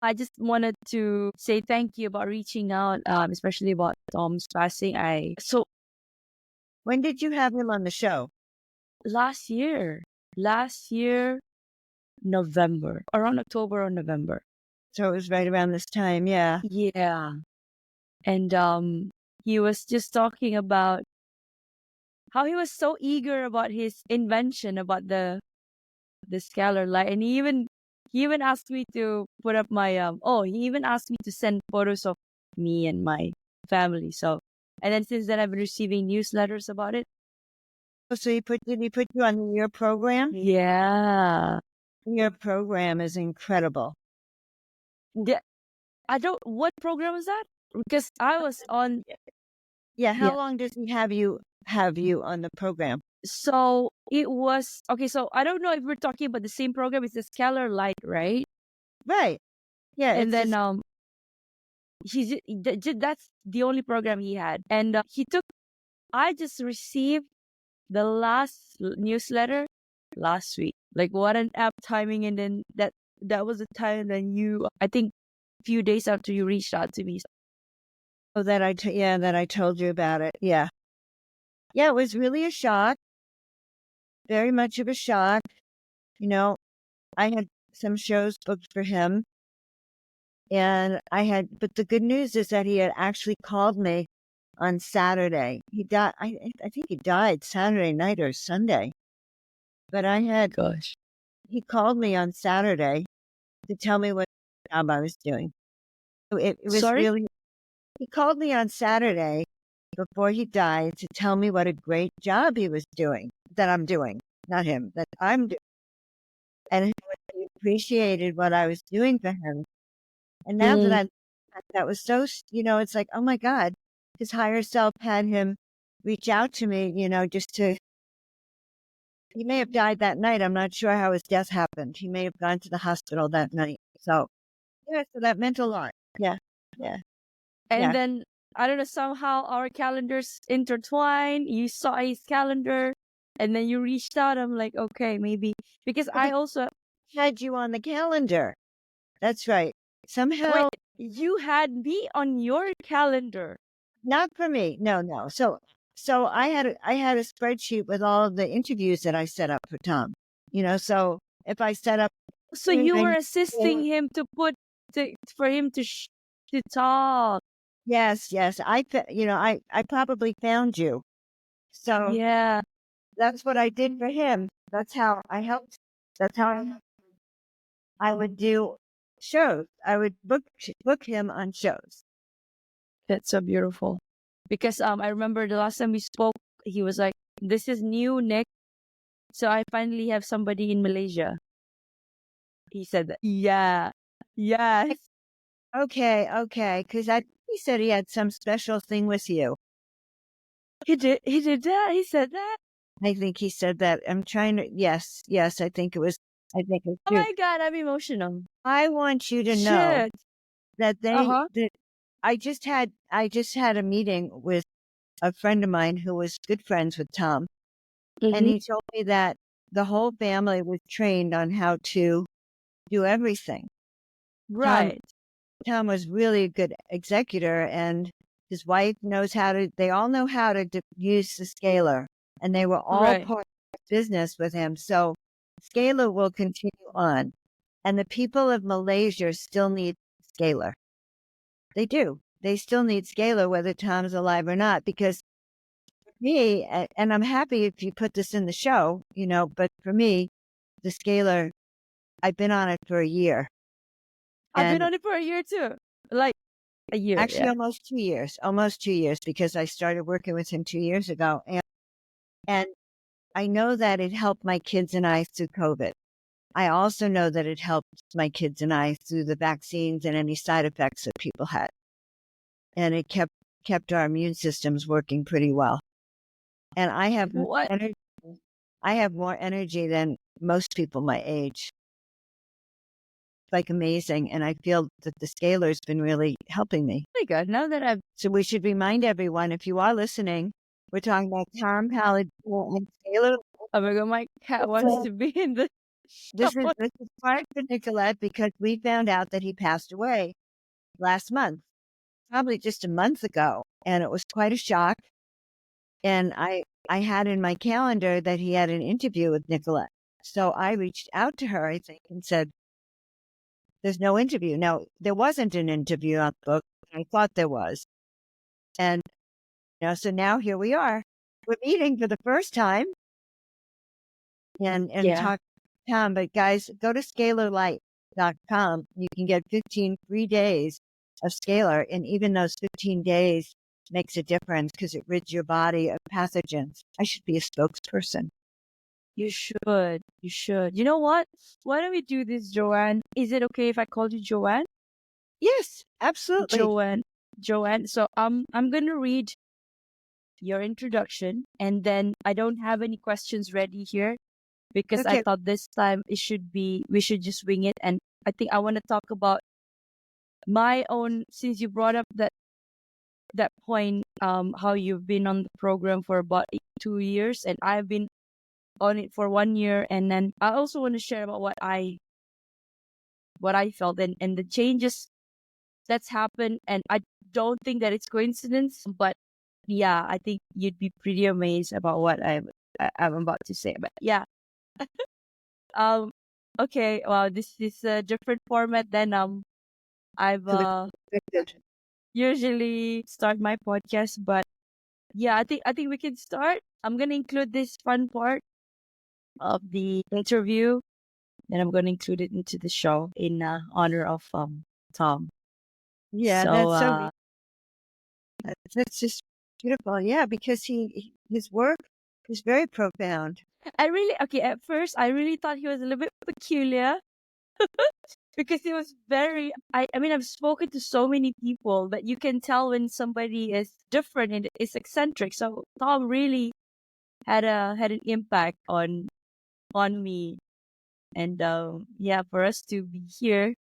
I just wanted to say thank you about reaching out, especially about Tom's passing. When did you have him on the show? Last year, November, around October or November. So it was right around this time, yeah. Yeah. And he was just talking about how he was so eager about his invention about the Scalar Light, and he even asked me to put up my he even asked me to send photos of me and my family. So, and then since then I've been receiving newsletters about it. So did he put you on your program? Yeah. Your program is incredible. Yeah. What program was that? Because I was on. Yeah, how Yeah. long does he have you on the program? So it was okay. So I don't know if we're talking about the same program. It's the Scalar Light, right? Right. Yeah, And it's then just, that's the only program he had, and he took. I just received the last newsletter last week. Like what an apt timing! And then that was the time that I think, a few days after you reached out to me. that I told you about it. Yeah. Yeah, it was really a shock. Very much of a shock. You know, I had some shows booked for him, but the good news is that he had actually called me on Saturday. He died, I think he died Saturday night or Sunday. But Gosh. he called me on Saturday to tell me what job I was doing. So it was Sorry? really, he called me on Saturday before he died to tell me what a great job he was doing, that I'm doing, not him, that I'm doing. And he appreciated what I was doing for him. And now that was so, it's like, oh my God, his higher self had him reach out to me, he may have died that night. I'm not sure how his death happened. He may have gone to the hospital that night. So, yeah, so that meant a lot. Yeah. Yeah. And Yeah. then I don't know, somehow our calendars intertwined. You saw his calendar, and then you reached out. I'm like, okay, maybe because Well, I also had you on the calendar. That's right. wait. Somehow, You had me on your calendar. not for me. No, no. So I had a spreadsheet with all of the interviews that I set up for Tom. So if I set up, So you were assisting him for him to talk. yes, yes, I probably found you. So Yeah. that's what I did for him. That's how I helped. That's how I would do shows. I would book him on shows. That's so beautiful. Because I remember the last time we spoke, he was like, "This is new, Nick. So I finally have somebody in Malaysia." He said that. Yeah. Yes. Okay, okay, because he said he had some special thing with you. He did that. He said that. I think he said that. I'm trying to. Yes, yes. I think it was. I think it's Oh true. my God, I'm emotional. I want you to know Shit. that Uh-huh. I just had a meeting with a friend of mine who was good friends with Tom, and he told me that the whole family was trained on how to do everything. Right. Tom was really a good executor, and his wife knows they all know how to use the scalar, and they were all Right. part of business with him. So scalar will continue on, and the people of Malaysia still need scalar. They do. They still need scalar, whether Tom's alive or not, because for me, and I'm happy if you put this in the show, but for me, the scalar, I've been on it for a year. I've been And on it for a year too. Like a year. actually, Yeah. almost 2 years, because I started working with him 2 years ago. And I know that it helped my kids and I through COVID. I also know that it helped my kids and I through the vaccines and any side effects that people had. And it kept our immune systems working pretty well. And I have What? more energy than most people my age. Like amazing. And I feel that the scalar's been really helping me. Oh my God, now that I've So we should remind everyone, if you are listening, we're talking about Tom Paladino and Scalar. oh my God, my cat wants to be in the This is hard for Nicolette because we found out that he passed away last month, probably just a month ago, and it was quite a shock. And I had in my calendar that he had an interview with Nicolette. So I reached out to her, I think, and said, there's no interview. Now, there wasn't an interview on the book. I thought there was. And, so now here we are. We're meeting for the first time and Yeah. talk to Tom. But guys, go to scalarlight.com. You can get 15 free days of Scalar. And even those 15 days makes a difference because it rids your body of pathogens. I should be a spokesperson. You should. You should. You know what? Why don't we do this, Joanne? Is it okay if I call you Joanne? Yes, absolutely. Joanne. So I'm gonna read your introduction, and then I don't have any questions ready here because I Okay. thought this time we should just wing it. And I think I want to talk about my own, since you brought up that point, how you've been on the program for about 2 years, and I've been on it for 1 year, and then I also want to share about what I felt and the changes that's happened. And I don't think that it's coincidence, but yeah, I think you'd be pretty amazed about what I'm about to say. But yeah, um, okay, well, this is a different format than I've usually start my podcast, but yeah, I think we can start. I'm gonna include this fun part of the interview, and I'm gonna include it into the show in honor of Tom. Yeah, So that's just beautiful. Yeah, because his work is very profound. at first I really thought he was a little bit peculiar because he was very, I mean, I've spoken to so many people, but you can tell when somebody is different and is eccentric. So Tom really had an impact on me. And yeah, for us to be here,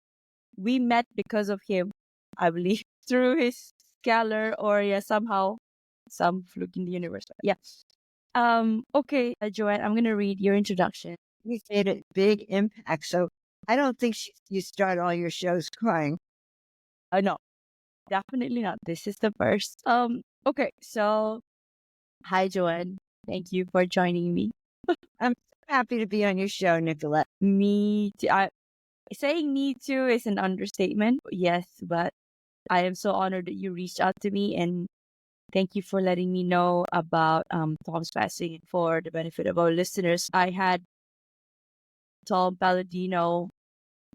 we met because of him, I believe, through his Scalar, or yeah, somehow some fluke in the universe. But yeah. Okay, Joanne, I'm gonna read your introduction. He's made a big impact. So I don't think you start all your shows crying. No, definitely not. This is the first. Okay, so hi, Joanne. Thank you for joining me. I'm so happy to be on your show, Nicolette. Me too. Saying me too is an understatement. Yes, but I am so honored that you reached out to me, and thank you for letting me know about Tom's passing. For the benefit of our listeners, I had Tom Paladino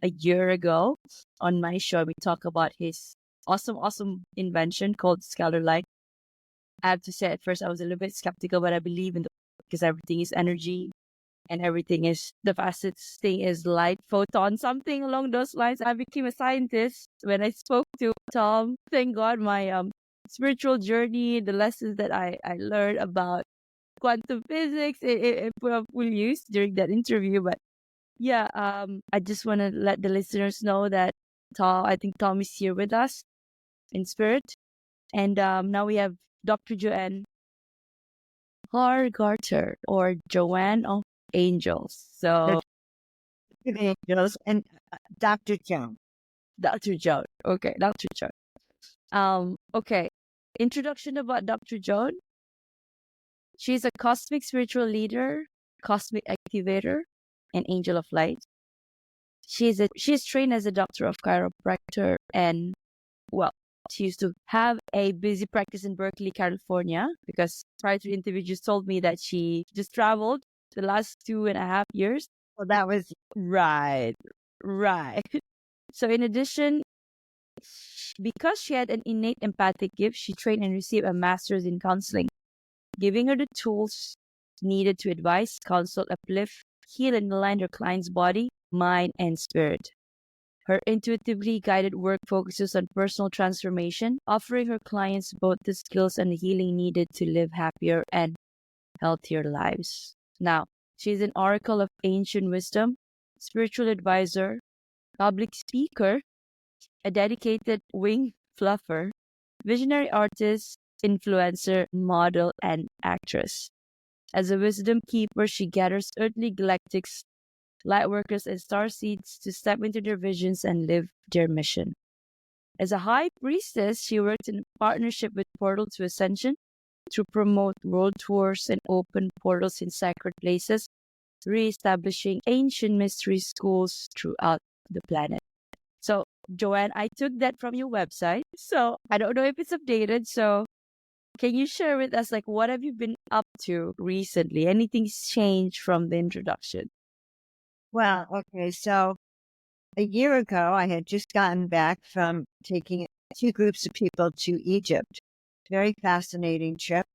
a year ago on my show. We talk about his awesome invention called Scalar Light. I have to say, at first I was a little bit skeptical, but I believe in because everything is energy and everything is, the fastest thing is light, photon, something along those lines. I became a scientist when I spoke to Tom. Thank God my spiritual journey, the lessons that I learned about quantum physics, it put up full use during that interview. But yeah, I just want to let the listeners know that I think Tom is here with us in spirit. And now we have Dr. Joan Hargarter, or Joanne of Angels. So Angels and Dr. Joan. Dr. Joan. Okay, Dr. Joan. Okay. Introduction about Dr. Joan. She's a cosmic spiritual leader, cosmic activator, and angel of light. She's trained as a doctor of chiropractor, and well, she used to have a busy practice in Berkeley, California, because prior to the interview, just told me that she just traveled the last 2.5 years. Well, that was Right. So in addition, because she had an innate empathic gift, she trained and received a master's in counseling, giving her the tools needed to advise, counsel, uplift, heal, and align her client's body, mind, and spirit. Her intuitively guided work focuses on personal transformation, offering her clients both the skills and the healing needed to live happier and healthier lives. Now, she's an oracle of ancient wisdom, spiritual advisor, public speaker, a dedicated wing fluffer, visionary artist, influencer, model, and actress. As a wisdom keeper, she gathers earthly galactic light workers and star seeds to step into their visions and live their mission. As a high priestess, she worked in partnership with Portal to Ascension to promote world tours and open portals in sacred places, re-establishing ancient mystery schools throughout the planet. So, Joanne, I took that from your website. So, I don't know if it's updated. So, can you share with us, like, what have you been up to recently? Anything's changed from the introduction? Well, okay. So a year ago, I had just gotten back from taking two groups of people to Egypt. Very fascinating trip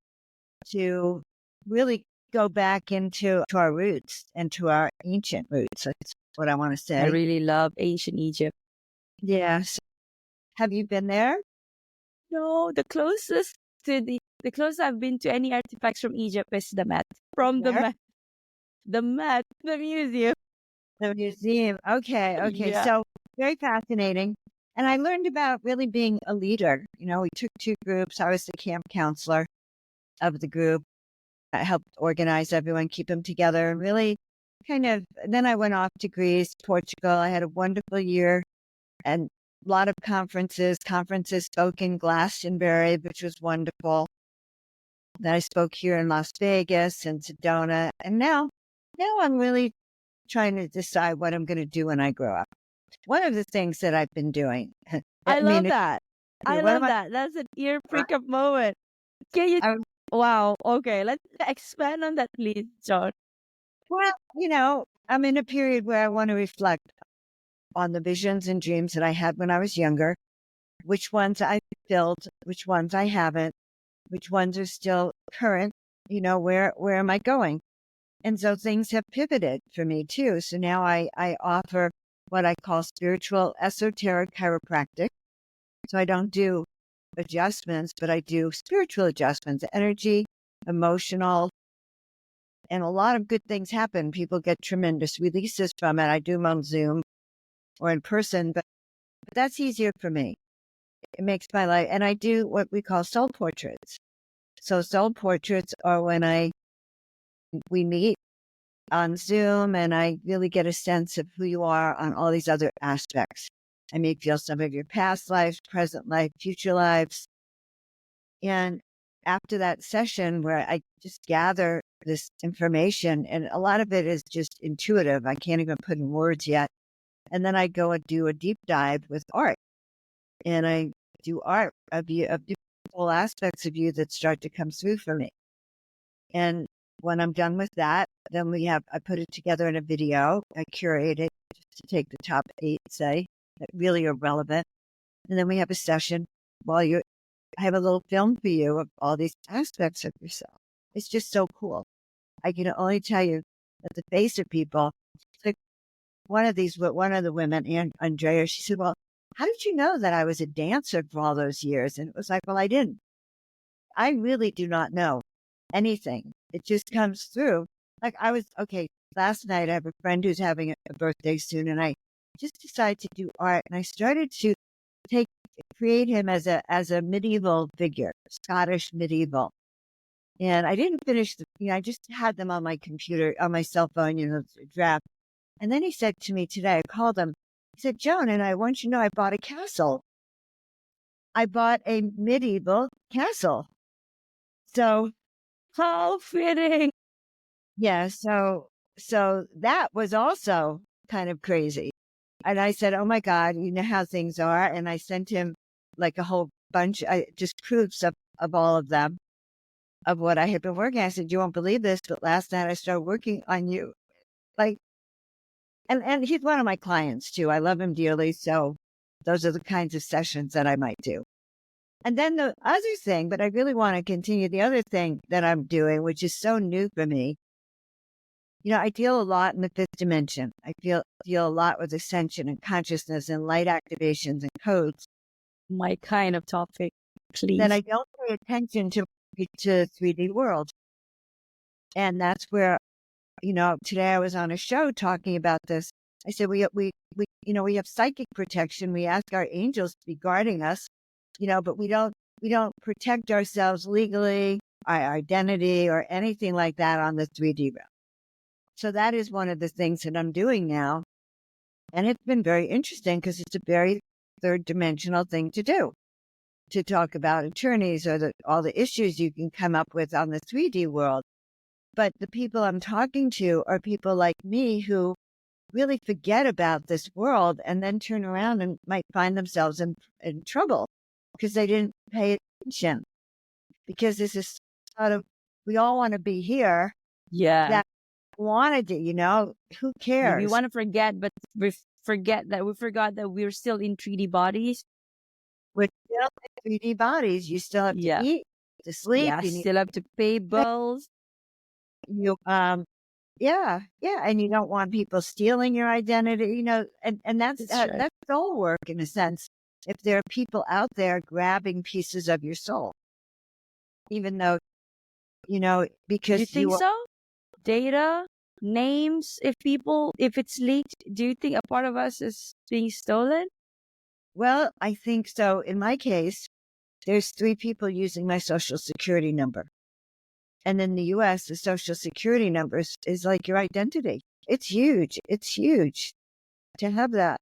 to really go back into to our roots and to our ancient roots. That's what I want to I say. really love ancient Egypt. Yes. Have you been there? No, the closest I've been to any artifacts from Egypt is the Met. From the There? Met, the museum. The museum. Okay. Okay. Yeah. So very fascinating. And I learned about really being a leader. We took two groups. I was the camp counselor of the group. I helped organize everyone, keep them together, and really then I went off to Greece, Portugal. I had a wonderful year and a lot of conferences. Conferences spoke in Glastonbury, which was wonderful. Then I spoke here in Las Vegas and Sedona. And now I'm really trying to decide what I'm going to do when I grow up. One of the things that I've been doing, I I love mean, that. I one of love my, that. That's an ear prick up moment. Can you? I, Wow. Okay. Let's expand on that, please, John. well, I'm in a period where I want to reflect on the visions and dreams that I had when I was younger, which ones I filled, which ones I haven't, which ones are still current, where am I going? And so things have pivoted for me too. So now I offer what I call spiritual esoteric chiropractic. So I don't do adjustments, but I do spiritual adjustments, energy, emotional, and a lot of good things happen. People get tremendous releases from it. I do them on Zoom or in person, but that's easier for me. It makes my life, and I do what we call soul portraits. So soul portraits are when we meet on Zoom and I really get a sense of who you are on all these other aspects. I may feel some of your past lives, present life, future lives. And after that session where I just gather this information, and a lot of it is just intuitive, I can't even put in words yet. And then I go and do a deep dive with art. And I do art of you, of all aspects of you that start to come through for me. And when I'm done with that, then I put it together in a video. I curate it just to take the top 8, say, that really are relevant. And then we have a session I have a little film for you of all these aspects of yourself. It's just so cool. I can only tell you that the face of people, like one of the women, Andrea, she said, well, how did you know that I was a dancer for all those years? And it was like, well, I didn't. I really do not know anything. It just comes through. Like last night I have a friend who's having a birthday soon, and I just decided to do art, and I started to create him as a medieval figure, Scottish medieval. And I didn't finish I just had them on my computer, on my cell phone, draft. And then he said to me today, I called him, he said, Joan, and I want you to know I bought a castle. I bought a medieval castle. So How fitting. yeah, so that was also kind of crazy. And I said, oh my God, you know how things are. And I sent him like a whole bunch, just proofs of all of them, of what I had been working. I said, you won't believe this, but last night I started working on you. Like, and he's one of my clients too. I love him dearly. So those are the kinds of sessions that I might do. And then the other thing, but I really want to continue the other thing that I'm doing, which is so new for me. I deal a lot in the fifth dimension. I deal a lot with ascension and consciousness and light activations and codes. My kind of topic, Then please. I don't pay attention to 3D world. And that's where, today I was on a show talking about this. I said, we have psychic protection. We ask our angels to be guarding us, but we don't protect ourselves legally, our identity or anything like that on the 3D realm. So that is one of the things that I'm doing now. And it's been very interesting because it's a very third dimensional thing to do, to talk about attorneys or all the issues you can come up with on the 3D world. But the people I'm talking to are people like me who really forget about this world and then turn around and might find themselves in trouble because they didn't pay attention. Because this is sort of, we all want to be here. Yeah. That wanted it, who We cares? want to forget, but we forgot that we're still in 3D bodies. We're still in 3D bodies. You still have to Yeah. eat, to sleep. Yeah, You need still have to pay bills. you yeah, and you don't want people stealing your identity, and that's That's right. that's soul work in a sense. If there are people out there grabbing pieces of your soul, even though Do you because think you are, so? Data, names, if it's leaked, do you think a part of us is being stolen? well, I think so. In my case, there's 3 people using my social security number. And in the US, the social security number is like your identity. It's huge. It's huge to have that.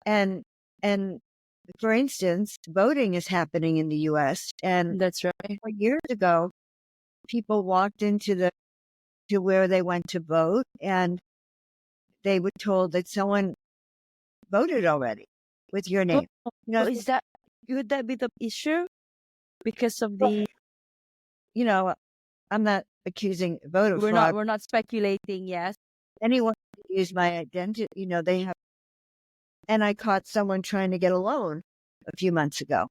And for instance, voting is happening in the US. And That's right. 4 years ago, people walked to where they went to vote and they were told that someone voted already with your name. Oh, would that be the issue? Because of the you know, I'm not accusing voter fraud. we're not speculating, yes. Anyone can use my identity, they have, and I caught someone trying to get a loan a few months ago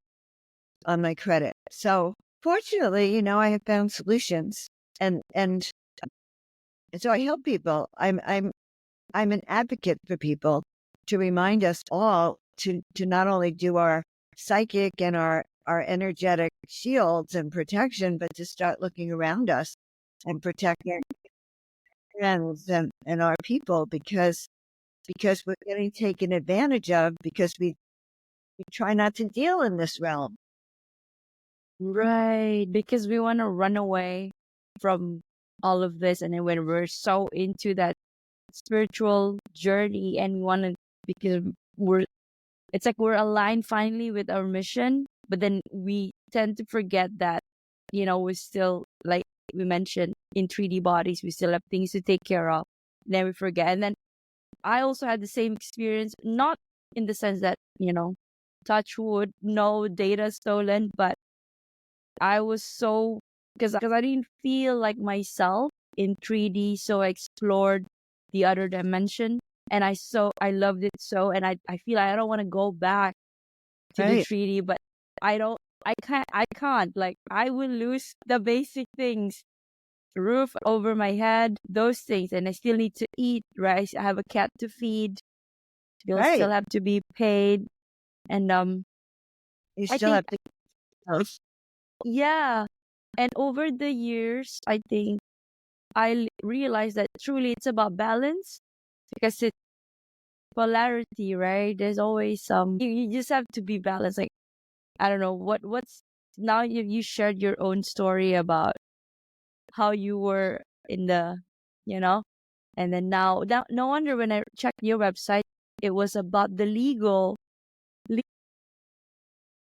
on my credit. So fortunately, I have found solutions and so I help people. I'm an advocate for people to remind us all to not only do our psychic and our energetic shields and protection, but to start looking around us and protecting friends and our people because we're getting taken advantage of because we try not to deal in this realm. Right, because we want to run away from all of this, and then when we're so into that spiritual journey and we want to, because it's like we're aligned finally with our mission, but then we tend to forget that, we still, like we mentioned, in 3D bodies, we still have things to take care of. Then we forget. And then I also had the same experience, not in the sense that, touch wood, no data stolen, but I was so, because I didn't feel like myself in 3D, so I explored the other dimension, and I loved it so, and I feel like I don't want to go back to the Right. 3D, but I can't, like, I will lose the basic things, roof over my head, those things, and I still need to eat, right? I have a cat to feed, bills Right. still have to be paid, and You I still think, have to. yeah, and over the years, I think I realized that truly it's about balance, because it's polarity, right? There's always you just have to be balanced. Like, I don't know what's now you shared your own story about how you were in the, you know, and then now no wonder when I checked your website, it was about the legal.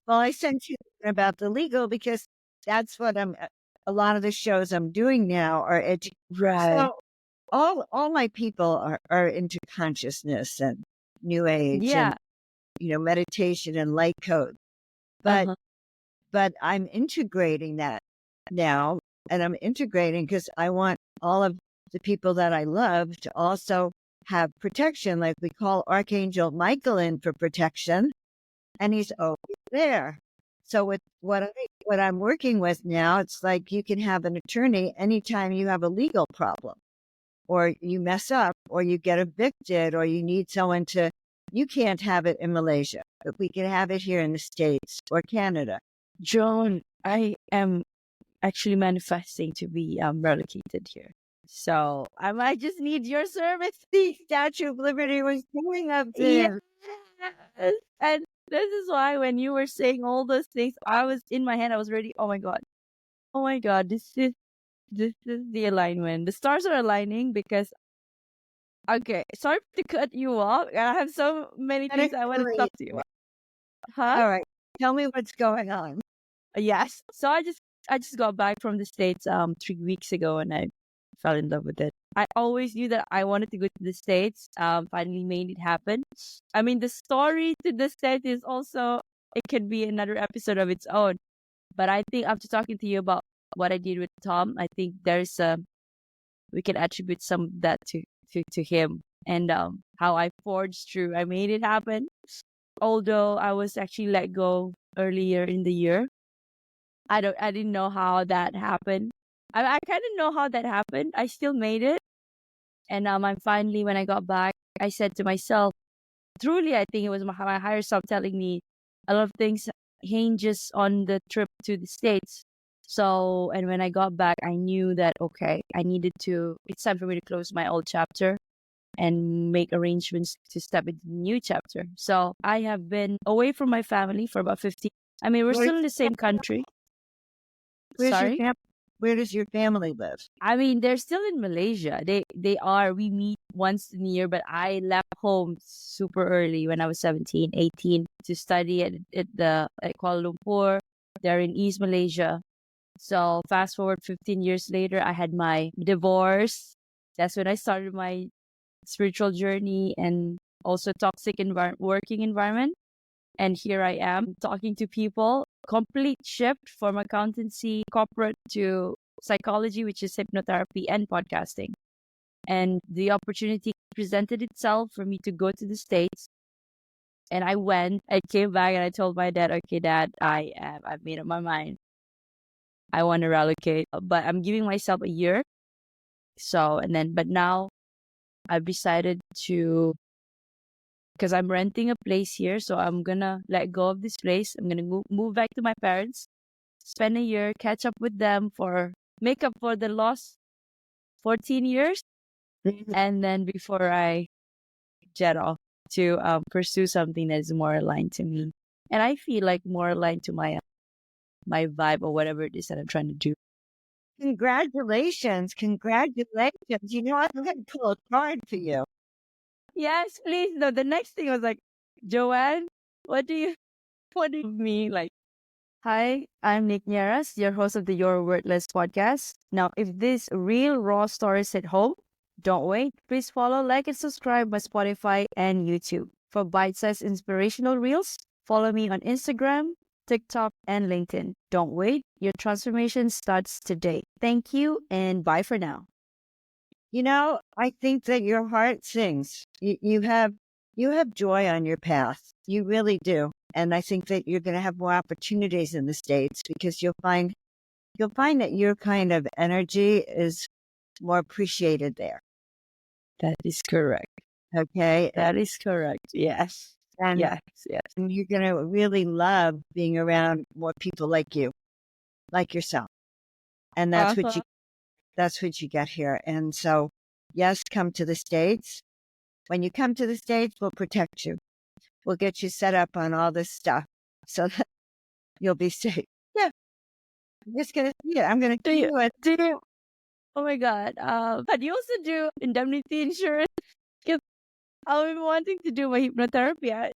Well, I sent you about the legal because that's what a lot of the shows I'm doing now are Right. so all my people are into consciousness and new age and, Yeah. meditation and light code. But Uh-huh. I'm integrating that now, and I'm integrating because I want all of the people that I love to also have protection. Like we call Archangel Michael in for protection, and he's over there. So with what I'm working with now, it's like you can have an attorney anytime you have a legal problem, or you mess up, or you get evicted, or you need someone to. You can't have it in Malaysia, but we can have it here in the States or Canada. Joan, I am actually manifesting to be relocated here. So I might just need your service. The Statue of Liberty was going up Yes. there. And this is why when you were saying all those things, I was in my head, I was ready. Oh my God. Oh my God. This is the alignment. The stars are aligning because Okay, sorry to cut you off. I have so many things I want to talk to you about. Huh? All right. Tell me what's going on. Yes. So I just got back from the States 3 weeks ago, and I fell in love with it. I always knew that I wanted to go to the States. Finally made it happen. I mean, the story to the States is also, it could be another episode of its own. But I think after talking to you about what I did with Tom, I think there's we can attribute some of that to him, and how I forged through. I made it happen. Although I was actually let go earlier in the year. I didn't know how that happened. I kind of know how that happened. I still made it. And I'm finally, when I got back, I said to myself, truly, I think it was my higher self telling me a lot of things hinges on the trip to the States. So, and when I got back, I knew that, okay, it's time for me to close my old chapter and make arrangements to step into the new chapter. So I have been away from my family for about 15. I mean, we're Where's, still in the same country. where's your Sorry. fam? Where does your family live? I mean, they're still in Malaysia. We meet once in a year, but I left home super early when I was 17, 18 to study at Kuala Lumpur. They're in East Malaysia. So fast forward 15 years later, I had my divorce. That's when I started my spiritual journey and also toxic working environment. And here I am talking to people. Complete shift from accountancy, corporate to psychology, which is hypnotherapy and podcasting. And the opportunity presented itself for me to go to the States. And I went, I came back and I told my dad, okay, dad, I've made up my mind. I want to relocate, but I'm giving myself a year. So, but now I've decided to, because I'm renting a place here. So I'm going to let go of this place. I'm going to move back to my parents, spend a year, catch up with them make up for the lost 14 years. And then before I jet off to pursue something that is more aligned to me. And I feel like more aligned to my vibe or whatever it is that I'm trying to do. Congratulations. Congratulations. You know, I'm going to pull a card for you. Yes, please. No, the next thing was like, Joanne, what do you mean? Like, hi, I'm Nick Nieras, your host of the Your Wordless podcast. Now, if this real raw stories hit home, don't wait. Please follow, like, and subscribe my Spotify and YouTube. For bite-sized inspirational reels, follow me on Instagram, TikTok, and LinkedIn. Don't wait. Your transformation starts today. Thank you, and bye for now. You know, I think that your heart sings. You have joy on your path. You really do. And I think that you're going to have more opportunities in the States because you'll find that your kind of energy is more appreciated there. That is correct. Okay. That is correct. Yes. And, Yes. Yes. and you're going to really love being around more people like you, like yourself. And that's what you get here. And so, yes, come to the States. When you come to the States, we'll protect you. We'll get you set up on all this stuff so that you'll be safe. Yeah. I'm just going to, yeah, I'm going to do it. Do you? Oh my God. But you also do indemnity insurance? Because I've been wanting to do my hypnotherapy.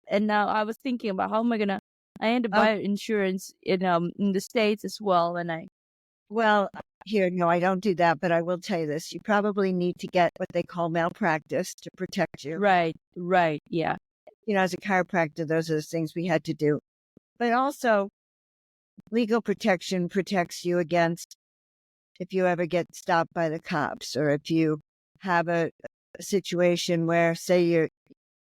And now I was thinking about how am I gonna? I had to buy insurance in the States as well, and Well, here, no, I don't do that, but I will tell you this. You probably need to get what they call malpractice to protect you. right, yeah, You know, as a chiropractor, those are the things we had to do. But also, legal protection protects you against if you ever get stopped by the cops or if you have a situation where, say,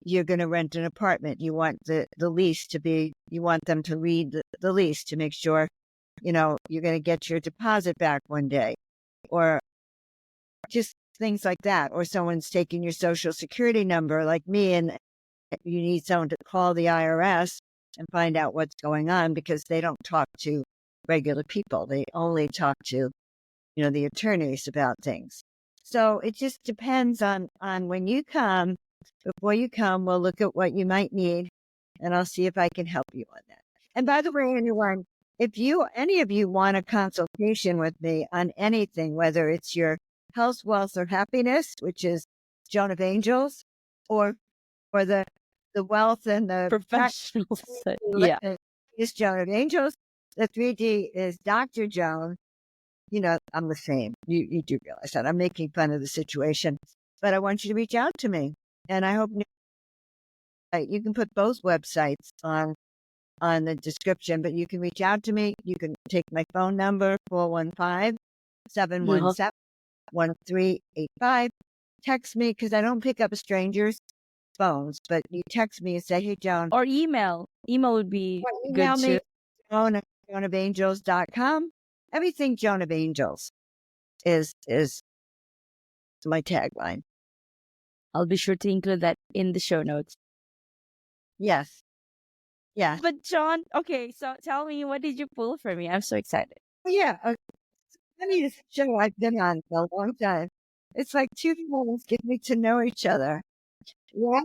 you're going to rent an apartment, you want the lease to be, you want them to read the lease to make sure, you know, you're going to get your deposit back one day, or just things like that. Or someone's taking your social security number like me, and you need someone to call the IRS and find out what's going on because they don't talk to regular people. They only talk to, you know, the attorneys about things. So it just depends on when you come. Before you come, we'll look at what you might need, and I'll see if I can help you on that. And by the way, anyone, if any of you want a consultation with me on anything, whether it's your health, wealth, or happiness, which is Joan of Angels, or the wealth and the Professionals. Yeah. is Joan of Angels. The 3D is Dr. Joan. I'm the same. You do realize that. I'm making fun of the situation, but I want you to reach out to me. And I hope you can put both websites on the description, but you can reach out to me. You can take my phone number, 415-717-1385. Text me, because I don't pick up strangers' phones, but you text me and say, hey, Joan. Or email. Email would be Email good me, too. Joan at joanofangels.com. Everything Joan of Angels is my tagline. I'll be sure to include that in the show notes. Yes. Yeah. But John, okay, so tell me, what did you pull for me? I'm so excited. Yeah. Funniest show I've been on for a long time. It's like two humans getting to know each other. Yeah.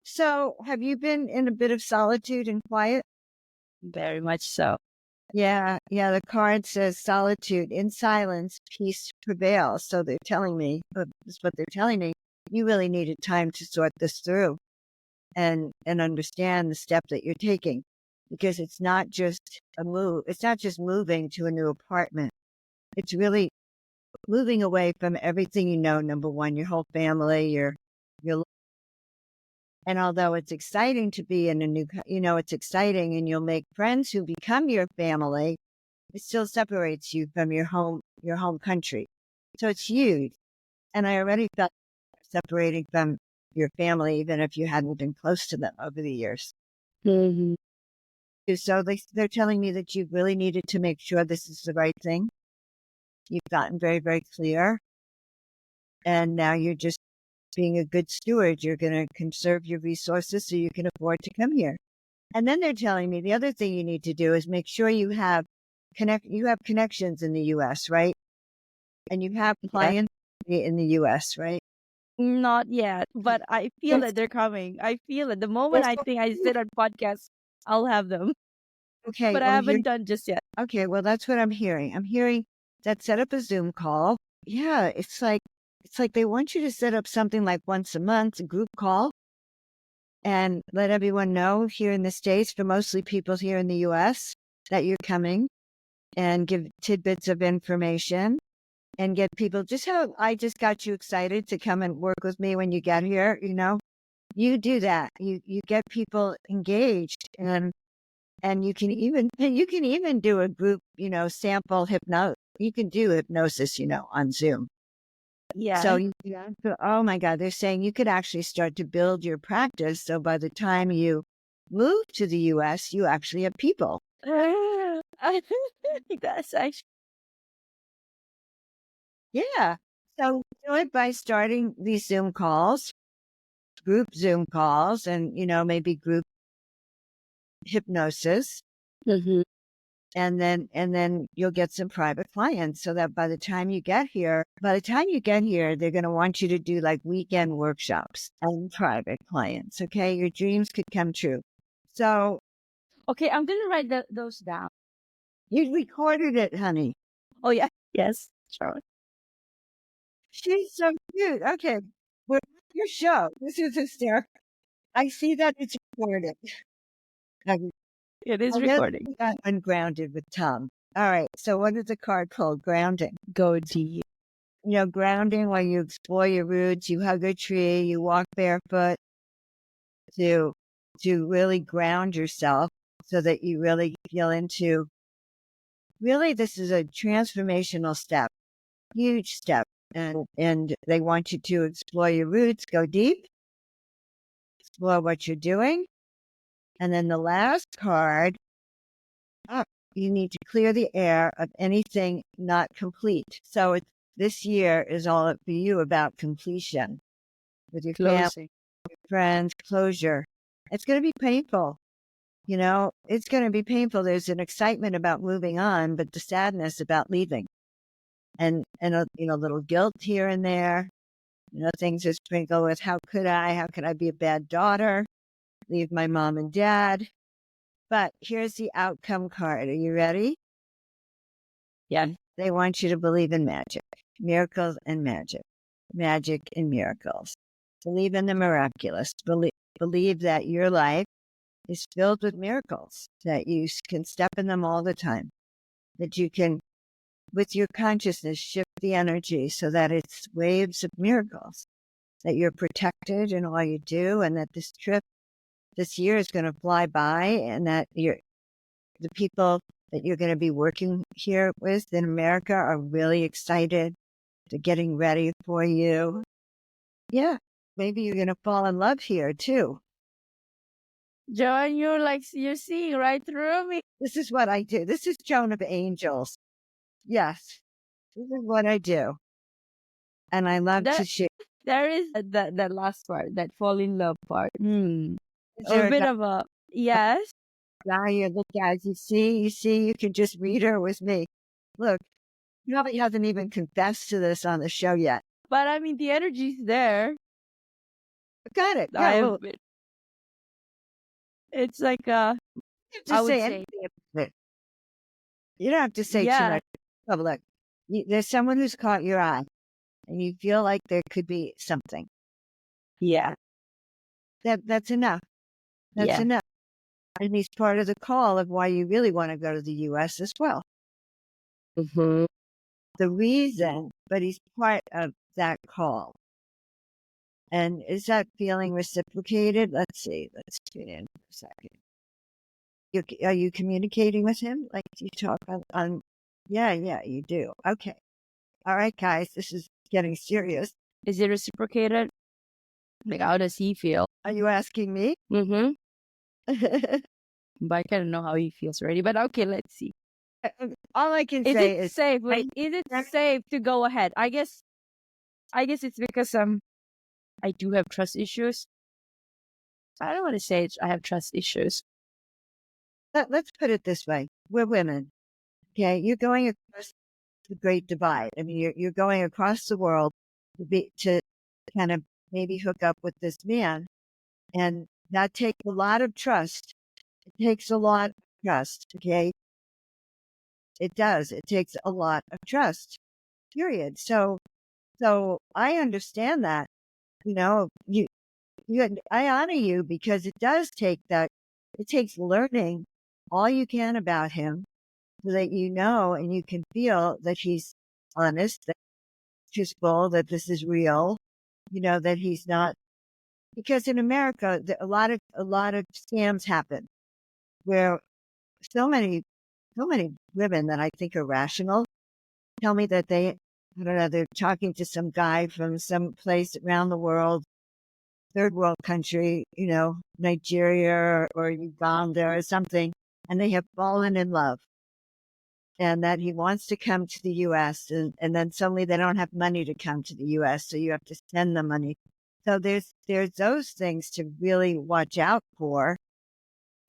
So, have you been in a bit of solitude and quiet? Very much so. Yeah. The card says solitude. In silence, peace prevails. So they're telling me, that's what they're telling me. You really needed time to sort this through and understand the step that you're taking, because it's not just a move. It's not just moving to a new apartment. It's really moving away from everything you know. Number one, your whole family, your and although it's exciting to be in a new, it's exciting and you'll make friends who become your family, it still separates you from your home country. So it's huge. And I already felt separating from your family, even if you hadn't been close to them over the years. Mm-hmm. So they're telling me that you really needed to make sure this is the right thing. You've gotten very, very clear. And now you're just being a good steward. You're going to conserve your resources so you can afford to come here. And then they're telling me the other thing you need to do is make sure you have connections in the U.S., right? And you have clients in the U.S., right? Not yet, but I feel that they're coming. I feel it. The moment I think I sit on podcasts, I'll have them. Okay. But I haven't done just yet. Okay. Well, that's what I'm hearing. I'm hearing that set up a Zoom call. Yeah. It's like they want you to set up something like once a month, a group call, and let everyone know here in the States, for mostly people here in the U.S., that you're coming, and give tidbits of information and get people just how I just got you excited to come and work with me when you get here. You do that. You get people engaged, and you can even do a group, sample hypnosis. You can do hypnosis, on Zoom. Yeah. So oh my God, they're saying you could actually start to build your practice. So by the time you move to the US, you actually have people. That's actually. Yeah. So do it by starting these Zoom calls, group Zoom calls, and, maybe group hypnosis. Mm-hmm. And then you'll get some private clients, so that by the time you get here, they're going to want you to do like weekend workshops and private clients. Okay. Your dreams could come true. So, Okay, I'm going to write those down. You recorded it, honey. Oh, yeah. Yes. Sure. She's so cute. Okay. Well, your show. This is hysterical. I see that it's recorded. It is I guess recording. we got ungrounded with Tom. All right. So what is the card called? Grounding. Go deep. Grounding, where you explore your roots, you hug a tree, you walk barefoot to really ground yourself, so that you really feel into, really, this is a transformational step, huge step. And they want you to explore your roots, go deep, explore what you're doing. And then the last card, you need to clear the air of anything not complete. So this year is all for you about completion with your family, your friends, closure. It's going to be painful. It's going to be painful. There's an excitement about moving on, but the sadness about leaving, and a little guilt here and there. Things are sprinkled with, how could I be a bad daughter, leave my mom and dad? But here's the outcome card. Are you ready? Yeah. They want you to believe in magic, miracles and magic. magic and miracles. Believe in the miraculous. Believe that your life is filled with miracles, that you can step in them all the time, that you can, with your consciousness, shift the energy so that it's waves of miracles, that you're protected in all you do, and that this trip this year is going to fly by, and that the people that you're going to be working here with in America are really excited. They're getting ready for you. Yeah, maybe you're going to fall in love here too. Joan, you're seeing right through me. This is what I do. This is Joan of Angels. Yes, this is what I do. And I love to share. There is that last part, that fall in love part. Is A there bit of a yes. guy you look at? You see, you can just read her with me. Look, he probably hasn't even confessed to this on the show yet. But I mean, the energy's there. Got it. Yeah, it's like I would say. You don't have to say too much. Public. There's someone who's caught your eye, and you feel like there could be something. Yeah. That's enough. That's enough. And he's part of the call of why you really want to go to the U.S. as well. Mm-hmm. The reason, but he's part of that call. And is that feeling reciprocated? Let's see. Let's tune in for a second. Are you communicating with him? Like you talk on yeah, you do. Okay. All right, guys, this is getting serious. Is it reciprocated? Like, how does he feel? Are you asking me? Mm-hmm. But I kind of know how he feels already. But okay, let's see. All I can say is safe? Is it safe to go ahead? I guess it's because I do have trust issues. I don't want to say I have trust issues. Let's put it this way: we're women. Okay, you're going across the Great Divide. I mean, you're going across the world to kind of maybe hook up with this man, and that takes a lot of trust. It takes a lot of trust. Okay, it does. It takes a lot of trust. Period. So I understand that. You know, I honor you because it does take that. It takes learning all you can about him so that you know and you can feel that he's honest, that he's truthful, that this is real, you know, that he's not, because in America, a lot of scams happen where so many women that I think are rational tell me that I don't know, they're talking to some guy from some place around the world, third world country, you know, Nigeria or Uganda or something, and they have fallen in love. And that he wants to come to the U.S. And then suddenly they don't have money to come to the U.S. So you have to send the money. So there's those things to really watch out for,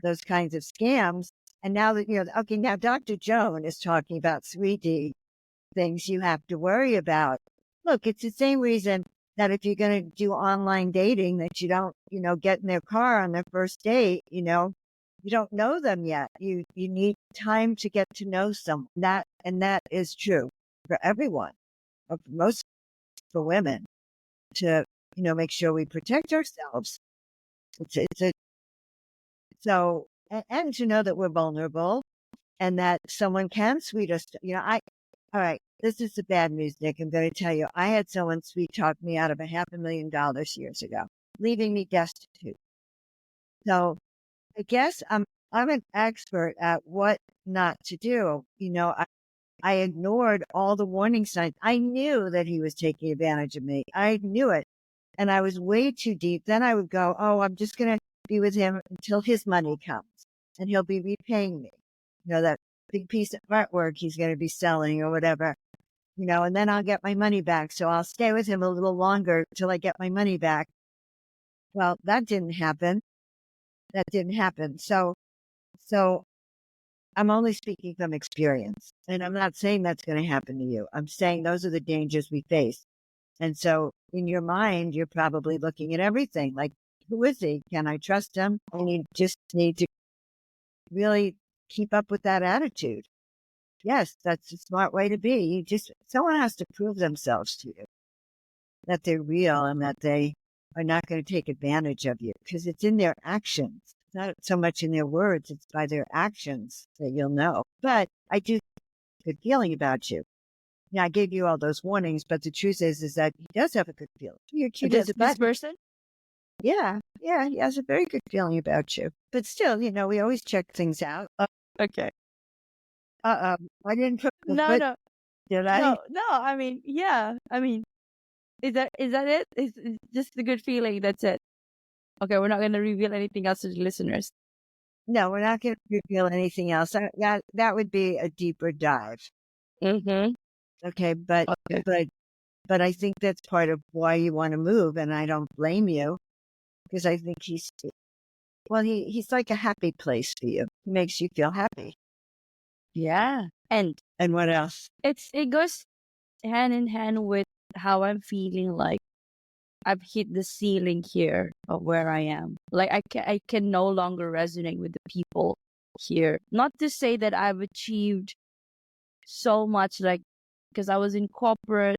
those kinds of scams. And now that, you know, okay, now Dr. Joan is talking about 3D things you have to worry about. Look, it's the same reason that if you're going to do online dating, that you don't, you know, get in their car on their first date, you know, you don't know them yet. You need time to get to know someone. That is true for everyone, or for most for women, to, you know, make sure we protect ourselves. And to know that we're vulnerable and that someone can sweet us. You know, all right, this is the bad news, Nick. I'm going to tell you, I had someone sweet talk me out of $500,000 years ago, leaving me destitute. So I guess I'm an expert at what not to do. You know, I ignored all the warning signs. I knew that he was taking advantage of me. I knew it. And I was way too deep. Then I would go, oh, I'm just going to be with him until his money comes and he'll be repaying me. You know, that big piece of artwork he's going to be selling or whatever, you know, and then I'll get my money back. So I'll stay with him a little longer till I get my money back. Well, that didn't happen. So I'm only speaking from experience, and I'm not saying that's going to happen to you. I'm saying those are the dangers we face. And so in your mind, you're probably looking at everything like, who is he? Can I trust him? And you just need to really keep up with that attitude. Yes, that's a smart way to be. Someone has to prove themselves to you. that they're real and that they are not going to take advantage of you, because it's in their actions. It's not so much in their words, it's by their actions that you'll know. But I do have a good feeling about you. Yeah, I gave you all those warnings, but the truth is that he does have a good feeling. You're cute as a This button. person? Yeah, he has a very good feeling about you. But still, we always check things out. Okay. I didn't put the No, foot, no, did I? no. I mean, yeah. I mean, is that it? It's just a good feeling. That's it. Okay, we're not going to reveal anything else to the listeners. No, we're not going to reveal anything else. That would be a deeper dive. Mm-hmm. Okay, but Okay. but I think that's part of why you want to move, and I don't blame you, because I think he's like a happy place for you. He makes you feel happy. Yeah. And what else? it goes hand in hand with how I'm feeling like I've hit the ceiling here of where I am. Like I can no longer resonate with the people here. Not to say that I've achieved so much, like, because I was in corporate,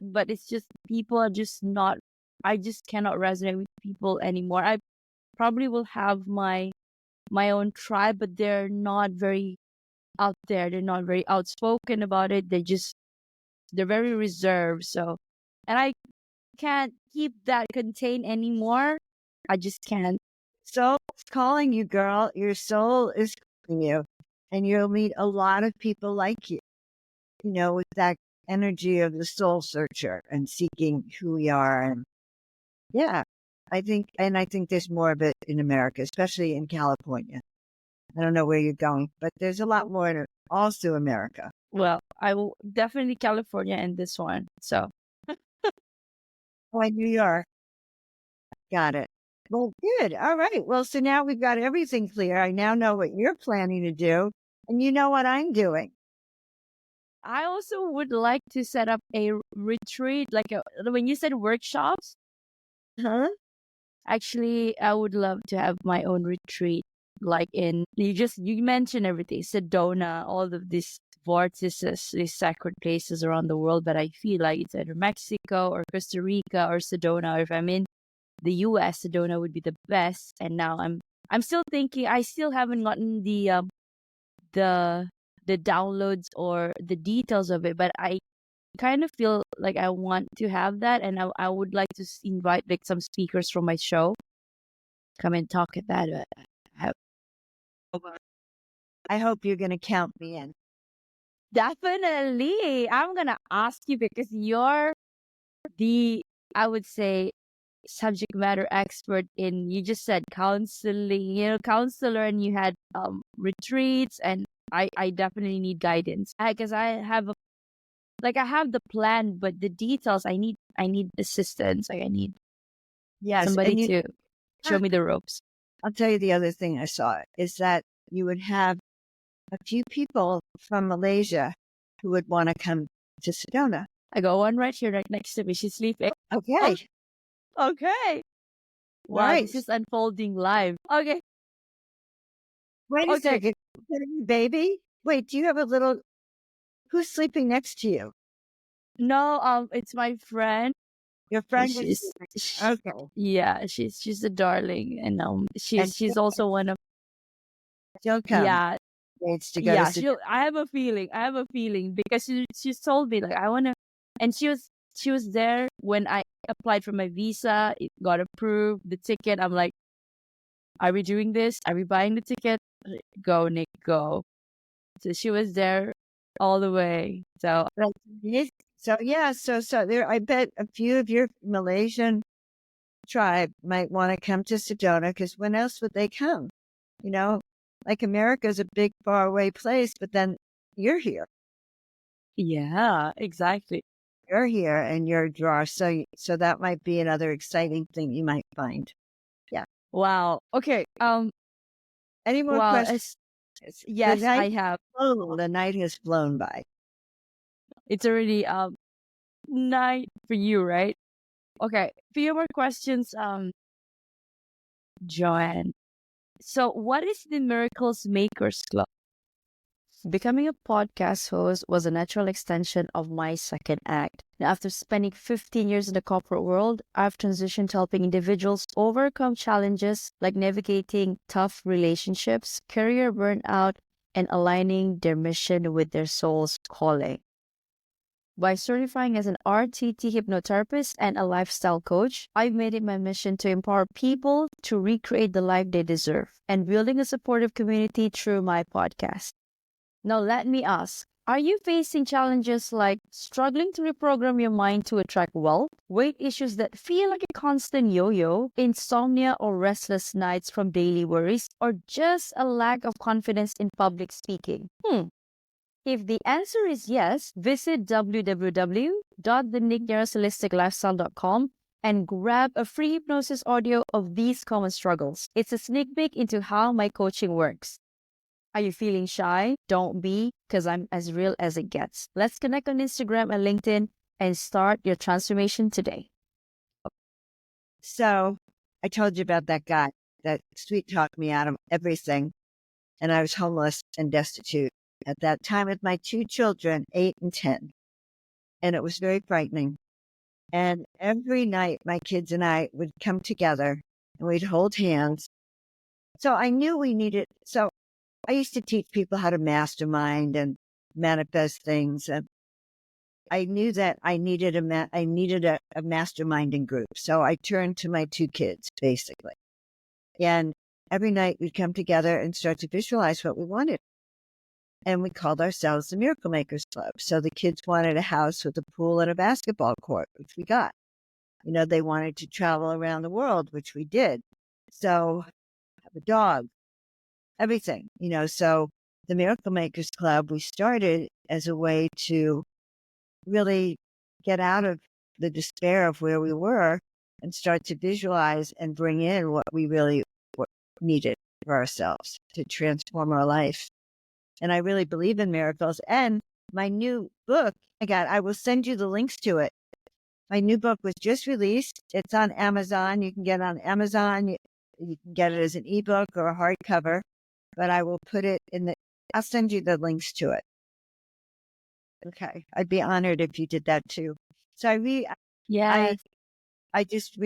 but it's just people are just not. I just cannot resonate with people anymore. I probably will have my own tribe, but they're not very out there. They're not very outspoken about it. They're very reserved. So, and I can't keep that contained anymore. I just can't. Soul is calling you, girl. Your soul is calling you, and you'll meet a lot of people like you. With that energy of the soul searcher and seeking who we are. And yeah, I think there's more of it in America, especially in California. I don't know where you're going, but there's a lot more in also America. Well, I will definitely California and this one. So, Oh, New York. Got it. Well, good. All right. Well, so now we've got everything clear. I now know what you're planning to do, and you know what I'm doing. I also would like to set up a retreat, like when you said workshops. Huh? Actually, I would love to have my own retreat, like you mentioned everything, Sedona, all of these vortices, these sacred places around the world. But I feel like it's either Mexico or Costa Rica or Sedona. Or if I'm in the U.S., Sedona would be the best. And now I'm still thinking. I still haven't gotten the downloads or the details of it, but I kind of feel like I want to have that, and I would like to invite like some speakers from my show come and talk at that. I hope you're going to count me in. Definitely, I'm gonna ask you because you're the, I would say, subject matter expert in. You just said counseling, counselor, and you had retreats, and I definitely need guidance because I have I have the plan, but the details I need assistance. Like I need somebody to show me the ropes. I'll tell you the other thing I saw is that you would have a few people from Malaysia who would want to come to Sedona. I got one right here, right next to me. She's sleeping. Okay. Oh, okay. Wow, Right. this is unfolding live. Okay. Wait a second. Baby? Wait, do you have a little... Who's sleeping next to you? No, it's my friend. Your friend is okay. Yeah, she's a darling, and she's also one of... She'll come. Yeah. To go to I have a feeling because she told me like I wanna, and she was there when I applied for my visa. It got approved. The ticket. I'm like, are we doing this? Are we buying the ticket? Go, Nick, go. So she was there all the way. So yeah, so there, I bet a few of your Malaysian tribe might want to come to Sedona, because when else would they come? Like America's a big, faraway place, but then you're here. Yeah, exactly. You're here and you're a drawer. So that might be another exciting thing you might find. Yeah. Wow. Okay. Any more questions? Yes, I have. Oh, the night has flown by. It's already night for you, right? Okay. Few more questions, Joanne. So what is the Miracles Makers Club? Becoming a podcast host was a natural extension of my second act. Now, after spending 15 years in the corporate world, I've transitioned to helping individuals overcome challenges like navigating tough relationships, career burnout, and aligning their mission with their soul's calling. By certifying as an RTT hypnotherapist and a lifestyle coach, I've made it my mission to empower people to recreate the life they deserve and building a supportive community through my podcast. Now, let me ask, are you facing challenges like struggling to reprogram your mind to attract wealth, weight issues that feel like a constant yo-yo, insomnia or restless nights from daily worries, or just a lack of confidence in public speaking? If the answer is yes, visit www.thenickneurosholisticlifestyle.com and grab a free hypnosis audio of these common struggles. It's a sneak peek into how my coaching works. Are you feeling shy? Don't be, because I'm as real as it gets. Let's connect on Instagram and LinkedIn and start your transformation today. So I told you about that guy that sweet talked me out of everything. And I was homeless and destitute at that time with my two children, 8 and 10. And it was very frightening. And every night my kids and I would come together and we'd hold hands. So I knew we needed, so I used to teach people how to mastermind and manifest things. And I knew that I needed a masterminding group. So I turned to my two kids, basically. And every night we'd come together and start to visualize what we wanted. And we called ourselves the Miracle Makers Club. So the kids wanted a house with a pool and a basketball court, which we got. You know, they wanted to travel around the world, which we did. So have a dog, everything, you know. So the Miracle Makers Club, we started as a way to really get out of the despair of where we were and start to visualize and bring in what we really needed for ourselves to transform our life. And I really believe in miracles. And my new book, I will send you the links to it. My new book was just released. It's on Amazon. You can get it on Amazon. You can get it as an ebook or a hardcover, but I will put it I'll send you the links to it. Okay. I'd be honored if you did that too. So I just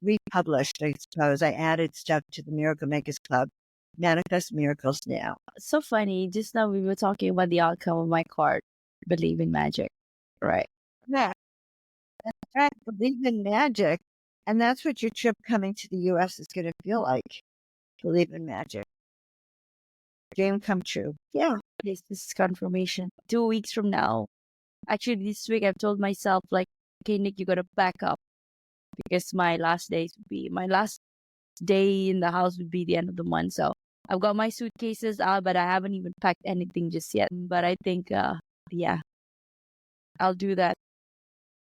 republished, I suppose. I added stuff to the Miracle Makers Club. Manifest Miracles Now. So funny. Just now we were talking about the outcome of my card. Believe in magic. Right. Yeah. That's right. Believe in magic. And that's what your trip coming to the U.S. is going to feel like. Believe in magic. Dream come true. Yeah. This is confirmation. 2 weeks from now. Actually, this week I've told myself, like, okay, Nick, you got to back up because my last day in the house would be the end of the month. So I've got my suitcases out, but I haven't even packed anything just yet. But I think, yeah, I'll do that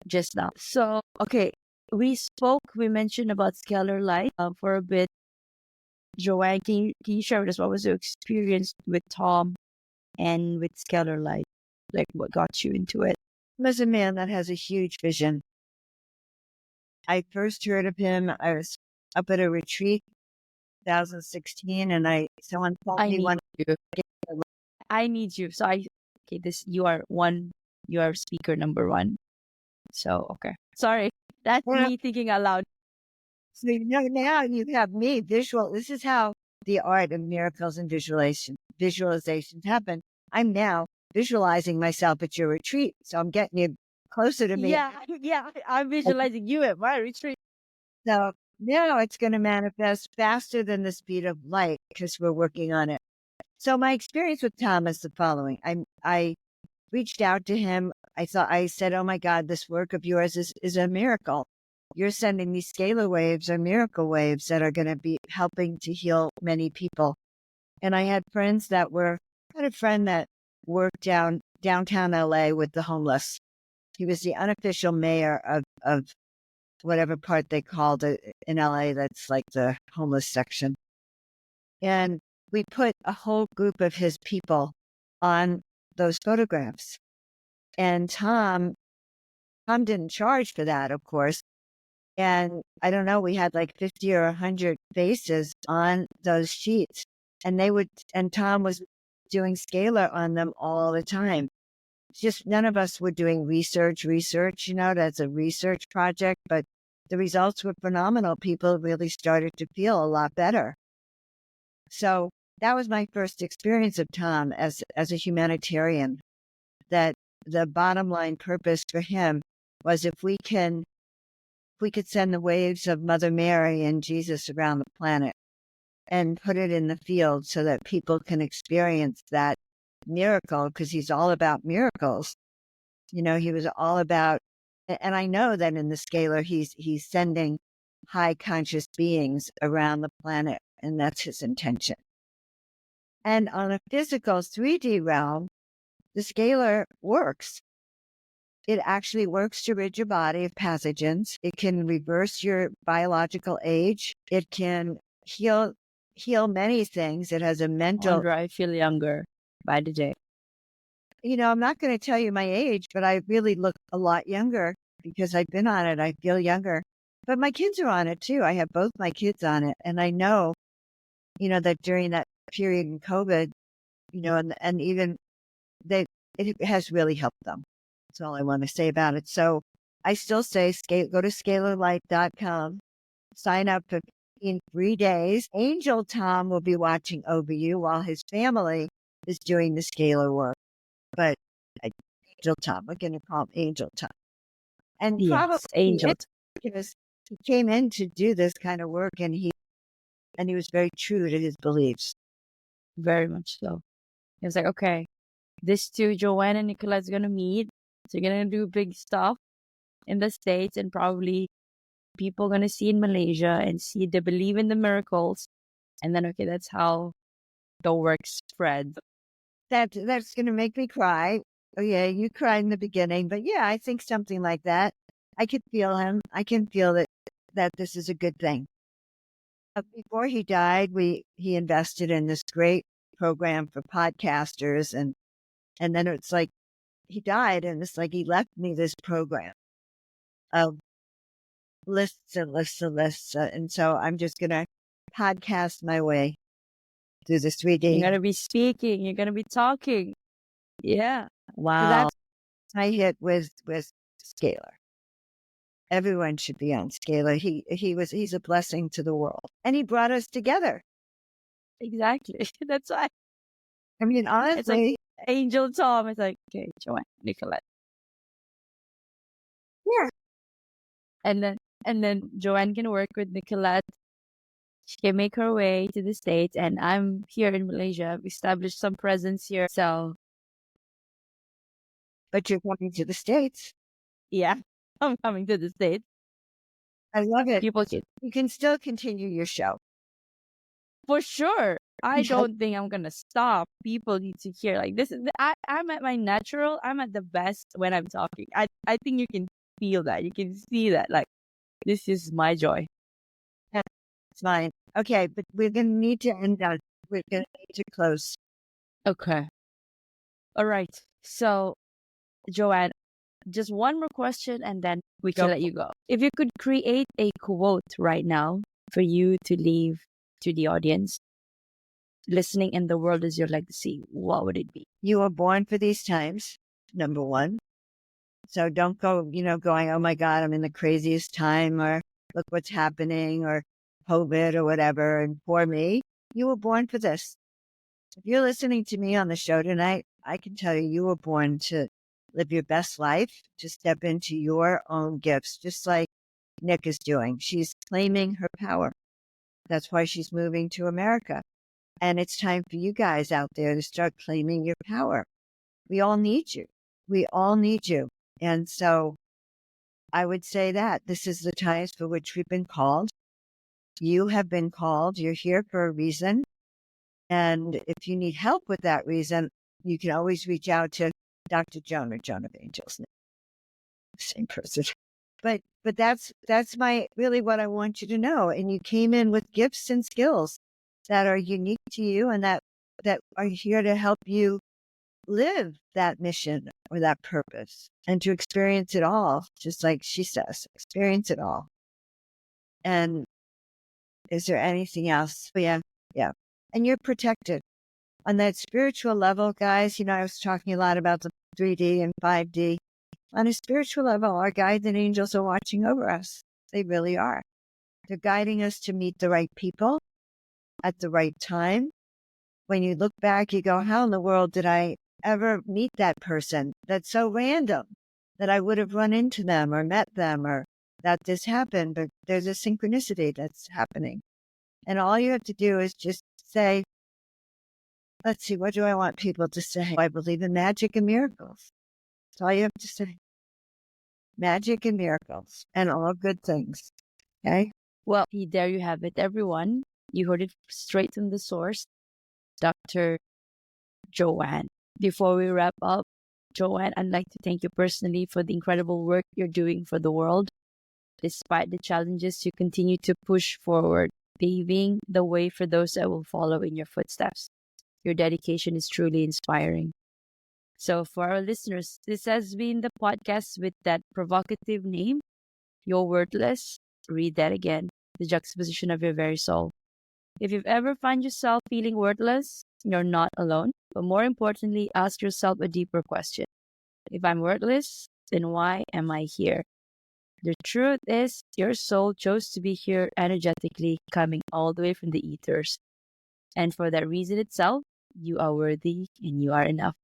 just now. So, okay, we mentioned about Scalar Light for a bit. Joanne, can you share with us what was your experience with Tom and with Scalar Light? Like, what got you into it? He was a man that has a huge vision. I first heard of him, I was up at a retreat 2016, and someone told me one. I need you. So you are speaker number 1. So, okay. Sorry. That's me thinking out loud. So now you have me visual. This is how the art of miracles and visualizations happen. I'm now visualizing myself at your retreat. So I'm getting you closer to me. Yeah. I'm visualizing you at my retreat. So now it's going to manifest faster than the speed of light because we're working on it. So my experience with Tom is the following. I reached out to him. I said, oh my God, this work of yours is a miracle. You're sending these scalar waves or miracle waves that are going to be helping to heal many people. And I had friends I had a friend that worked downtown LA with the homeless. He was the unofficial mayor of whatever part they called it in LA. That's like the homeless section. And we put a whole group of his people on those photographs. And Tom didn't charge for that, of course. And I don't know, we had like 50 or 100 faces on those sheets. And Tom was doing scalar on them all the time. It's just none of us were doing research, that's a research project, but the results were phenomenal. People really started to feel a lot better. So that was my first experience of Tom as a humanitarian, that the bottom line purpose for him was if we could send the waves of Mother Mary and Jesus around the planet and put it in the field so that people can experience that miracle, because he's all about miracles. He was all about, and I know that in the scalar, he's sending high conscious beings around the planet, and that's his intention. And on a physical 3D realm, the scalar works. It actually works to rid your body of pathogens. It can reverse your biological age. It can heal many things. It has a mental. Wonder I feel younger by the day. I'm not going to tell you my age, but I really look a lot younger because I've been on it. I feel younger. But my kids are on it too. I have both my kids on it. And I know, that during that period in COVID, and even it has really helped them. That's all I want to say about it. So I still say go to scalarlight.com, sign up for in 3 days. Angel Tom will be watching over you while his family is doing the scalar work. But Angel Tom, we're going to call him Angel Tom. And Yes, probably Angel. because he came in to do this kind of work, and he was very true to his beliefs. Very much so. He was like, okay, these two, Joanne and Nicolette's gonna meet. So you're gonna do big stuff in the States, and probably people gonna see in Malaysia and see they believe in the miracles. And then, okay, that's how the work spread. That's gonna make me cry. Oh yeah, you cried in the beginning, but yeah, I think something like that. I could feel him. I can feel that this is a good thing. Before he died, he invested in this great program for podcasters, and then it's like he died, and it's like he left me this program of lists and lists and lists, and so I'm just gonna podcast my way through this 3D. You're gonna be speaking. You're gonna be talking. Yeah. Wow. So that's my hit with Scalar. Everyone should be on Scalar. He's a blessing to the world, and he brought us together. Exactly. That's why. I mean, honestly, it's like Angel Tom. It's like, okay, Joanne, Nicolette. Yeah. And then Joanne can work with Nicolette. She can make her way to the States, and I'm here in Malaysia. I've established some presence here. So, but you're coming to the States. Yeah, I'm coming to the States. I love it. You can still continue your show. For sure. I don't think I'm gonna stop. People need to hear like this. I'm at my natural. I'm at the best when I'm talking. I think you can feel that. You can see that. Like, this is my joy. That's mine. Okay, but we're gonna need to end on. We're gonna need to close. Okay. All right. So, Joanne, just one more question, and then we can let you go. If you could create a quote right now for you to leave to the audience listening in the world as your legacy, what would it be? You were born for these times, number one. So don't go, going, oh my God, I'm in the craziest time, or look what's happening, or COVID or whatever. And for me, you were born for this. If you're listening to me on the show tonight, I can tell you were born to live your best life, to step into your own gifts, just like Nick is doing. She's claiming her power. That's why she's moving to America. And it's time for you guys out there to start claiming your power. We all need you. We all need you. And so I would say that this is the times for which we've been called. You have been called. You're here for a reason. And if you need help with that reason, you can always reach out to Dr. Joan or Joan of Angels. Same person. But that's really what I want you to know. And you came in with gifts and skills that are unique to you, and that are here to help you live that mission or that purpose, and to experience it all, just like she says, experience it all. And is there anything else? But yeah. And you're protected. On that spiritual level, guys, I was talking a lot about the 3D and 5D. On a spiritual level, our guides and angels are watching over us. They really are. They're guiding us to meet the right people at the right time. When you look back, you go, how in the world did I ever meet that person? That's so random that I would have run into them or met them or that this happened, but there's a synchronicity that's happening. And all you have to do is just say, let's see, what do I want people to say? I believe in magic and miracles. That's all you have to say. Magic and miracles and all good things. Okay? Well, there you have it, everyone. You heard it straight from the source, Dr. Joanne. Before we wrap up, Joanne, I'd like to thank you personally for the incredible work you're doing for the world. Despite the challenges, you continue to push forward, paving the way for those that will follow in your footsteps. Your dedication is truly inspiring. So, for our listeners, this has been the podcast with that provocative name, You're Worthless. Read that again, the juxtaposition of your very soul. If you've ever found yourself feeling worthless, you're not alone. But more importantly, ask yourself a deeper question. If I'm worthless, then why am I here? The truth is, your soul chose to be here energetically, coming all the way from the ethers. And for that reason itself, you are worthy and you are enough.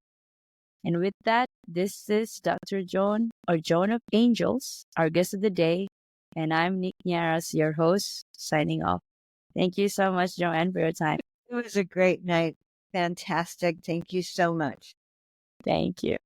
And with that, this is Dr. Joan, or Joan of Angels, our guest of the day. And I'm Nick Niaras, your host, signing off. Thank you so much, Joanne, for your time. It was a great night. Fantastic. Thank you so much. Thank you.